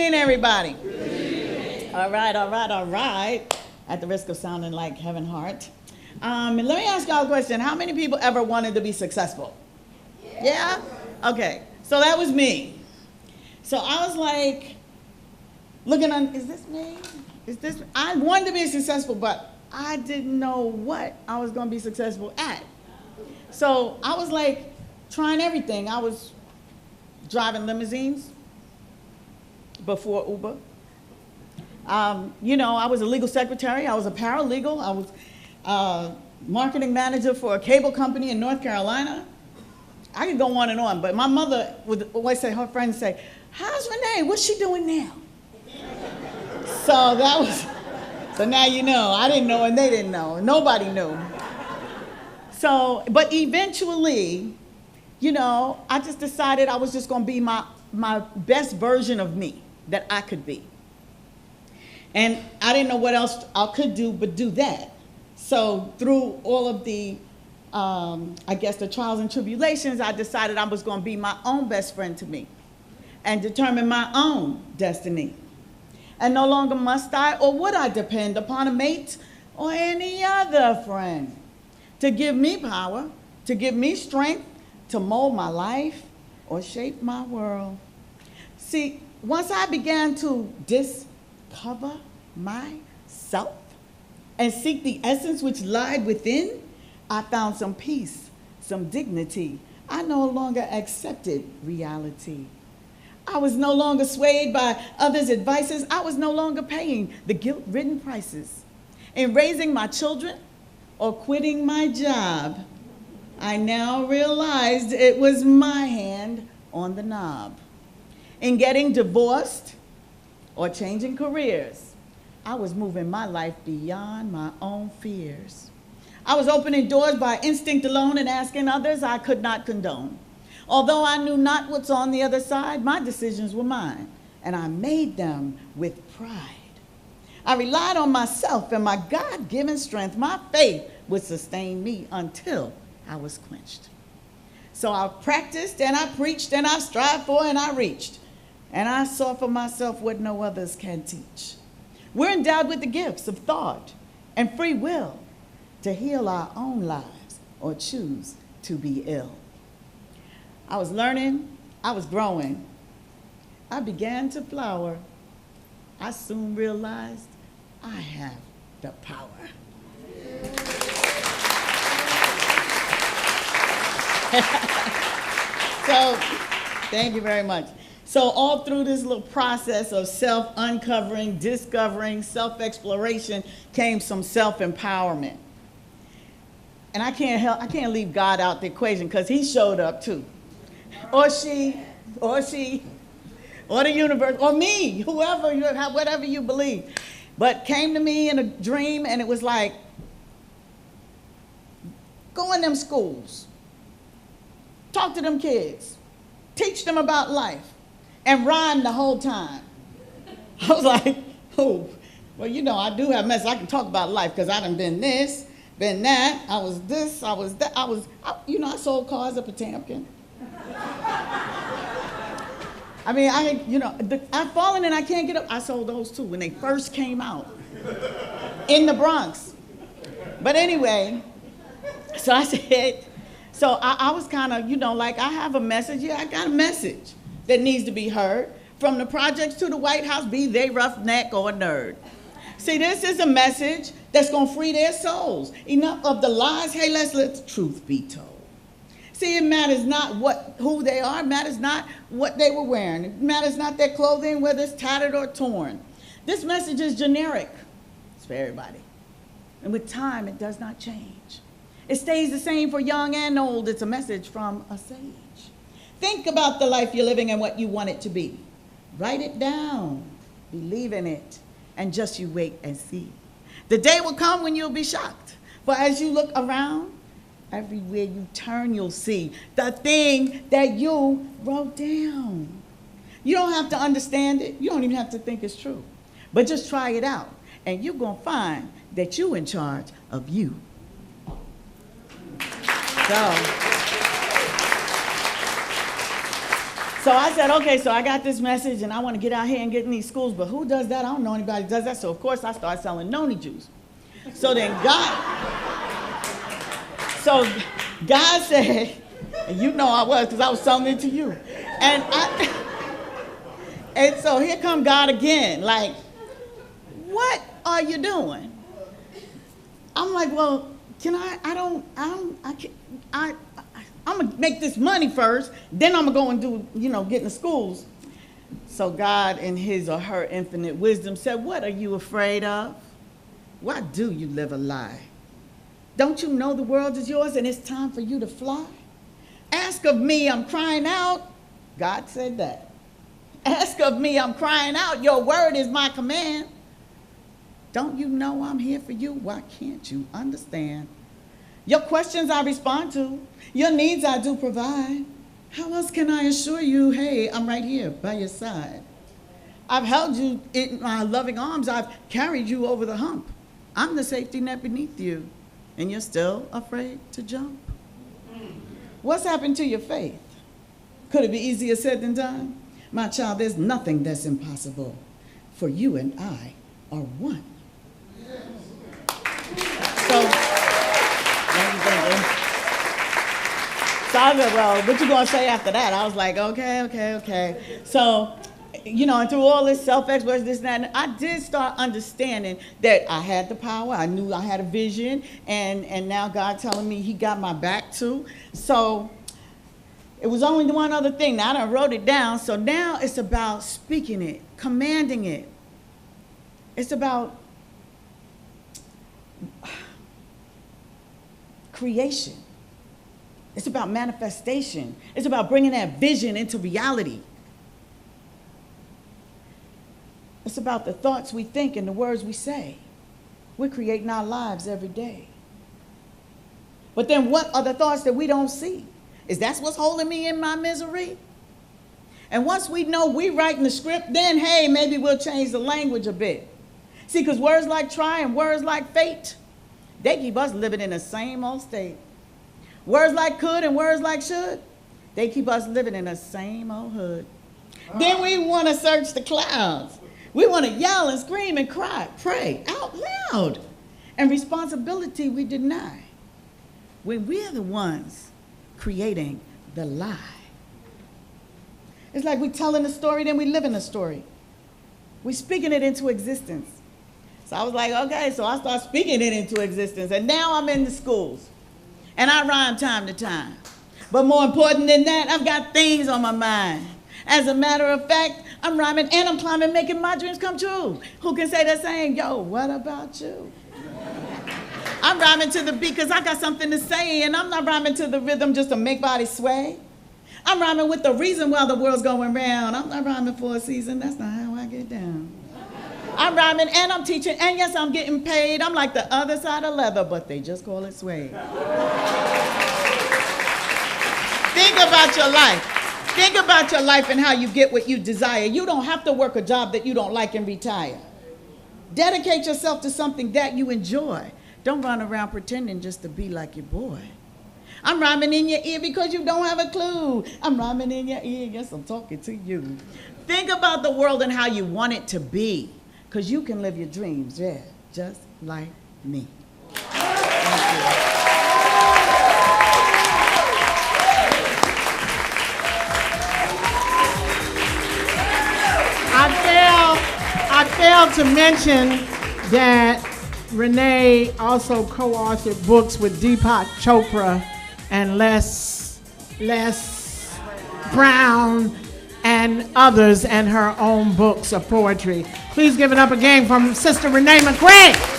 evening, everybody. All right. At the risk of sounding like Heaven Hart. Let me ask y'all a question. How many people ever wanted to be successful? Yeah? Okay. So that was me. So I was like, looking on, is this me? I wanted to be successful, but I didn't know what I was going to be successful at. So I was like trying everything. I was driving limousines before Uber. I was a legal secretary. I was a paralegal. I was marketing manager for a cable company in North Carolina. I could go on and on, but my mother would always say, her friends say, how's Renee? What's she doing now? So now you know. I didn't know and they didn't know. Nobody knew. So, but eventually, I just decided I was just going to be my best version of me that I could be. And I didn't know what else I could do but do that. So through all of the, the trials and tribulations, I decided I was going to be my own best friend to me and determine my own destiny. And no longer must I or would I depend upon a mate or any other friend to give me power, to give me strength, to mold my life or shape my world. See, once I began to discover myself and seek the essence which lied within, I found some peace, some dignity. I no longer accepted reality. I was no longer swayed by others' advices. I was no longer paying the guilt-ridden prices. In raising my children or quitting my job, I now realized it was my hand on the knob. In getting divorced or changing careers, I was moving my life beyond my own fears. I was opening doors by instinct alone and asking others I could not condone. Although I knew not what's on the other side, my decisions were mine, and I made them with pride. I relied on myself and my God-given strength. My faith would sustain me until I was quenched. So I practiced and I preached and I strived for and I reached. And I saw for myself what no others can teach. We're endowed with the gifts of thought and free will to heal our own lives or choose to be ill. I was learning, I was growing. I began to flower. I soon realized I have the power. So, thank you very much. So all through this little process of self-uncovering, discovering, self-exploration came some self-empowerment. And I can't leave God out the equation because he showed up too. Or she, or the universe, or me, whatever you believe. But came to me in a dream and it was like, go in them schools, talk to them kids, teach them about life, and rhyme the whole time. I was like, oh, well, I do have mess. I can talk about life because I done been this, been that. I was this, I was that. I sold cars at Potamkin. I mean, I've fallen and I can't get up. I sold those too when they first came out in the Bronx. But anyway, so I said, I was kind of, like I have a message. Yeah, I got a message that needs to be heard. From the projects to the White House, be they roughneck or nerd. See, this is a message that's going to free their souls. Enough of the lies. Hey, let's let the truth be told. See, it matters not who they are. It matters not what they were wearing. It matters not their clothing, whether it's tattered or torn. This message is generic. It's for everybody. And with time, it does not change. It stays the same for young and old. It's a message from a sage. Think about the life you're living and what you want it to be. Write it down. Believe in it. And just you wait and see. The day will come when you'll be shocked. For as you look around, everywhere you turn, you'll see the thing that you wrote down. You don't have to understand it. You don't even have to think it's true. But just try it out. And you're going to find that you're in charge of you. So I said, okay, so I got this message and I want to get out here and get in these schools, but who does that? I don't know anybody who does that. So of course I started selling noni juice. So then God said, and you know I was because I was selling it to you. And so here come God again, like, what are you doing? I'm like, well, I'm gonna make this money first, then I'm gonna go and do, get in the schools. So God, in his or her infinite wisdom, said, what are you afraid of? Why do you live a lie? Don't you know the world is yours and it's time for you to fly? Ask of me, I'm crying out. God said that. Ask of me, I'm crying out. Your word is my command. Don't you know I'm here for you? Why can't you understand? Your questions I respond to. Your needs I do provide. How else can I assure you, hey, I'm right here by your side. I've held you in my loving arms. I've carried you over the hump. I'm the safety net beneath you, and you're still afraid to jump. What's happened to your faith? Could it be easier said than done? My child, there's nothing that's impossible, for you and I are one. So I said, well, what you gonna say after that? I was like, okay. So, and through all this self-exploration, this and that, and I did start understanding that I had the power. I knew I had a vision, and now God telling me he got my back too. So it was only one other thing. Now I done wrote it down, so now it's about speaking it, commanding it. It's about creation. It's about manifestation. It's about bringing that vision into reality. It's about the thoughts we think and the words we say. We're creating our lives every day. But then what are the thoughts that we don't see? Is that what's holding me in my misery? And once we know we're writing the script, then, hey, maybe we'll change the language a bit. See, because words like try and words like fate, they keep us living in the same old state. Words like could and words like should, they keep us living in the same old hood. Then we want to search the clouds. We want to yell and scream and cry, pray out loud. And responsibility we deny when we're the ones creating the lie. It's like we're telling the story, then we live in the story. We're speaking it into existence. So I was like, okay, so I start speaking it into existence. And now I'm in the schools. And I rhyme time to time. But more important than that, I've got things on my mind. As a matter of fact, I'm rhyming and I'm climbing, making my dreams come true. Who can say that saying, yo, what about you? I'm rhyming to the beat because I got something to say, and I'm not rhyming to the rhythm just to make bodies sway. I'm rhyming with the reason why the world's going round. I'm not rhyming for a season, that's not how I get down. I'm rhyming and I'm teaching, and yes, I'm getting paid. I'm like the other side of leather, but they just call it suede. Think about your life. Think about your life and how you get what you desire. You don't have to work a job that you don't like and retire. Dedicate yourself to something that you enjoy. Don't run around pretending just to be like your boy. I'm rhyming in your ear because you don't have a clue. I'm rhyming in your ear, yes, I'm talking to you. Think about the world and how you want it to be, because you can live your dreams, yeah, just like me. I failed to mention that Renee also co-authored books with Deepak Chopra and Les Brown and others, and her own books of poetry. Please give it up again from Sister Renee McRae.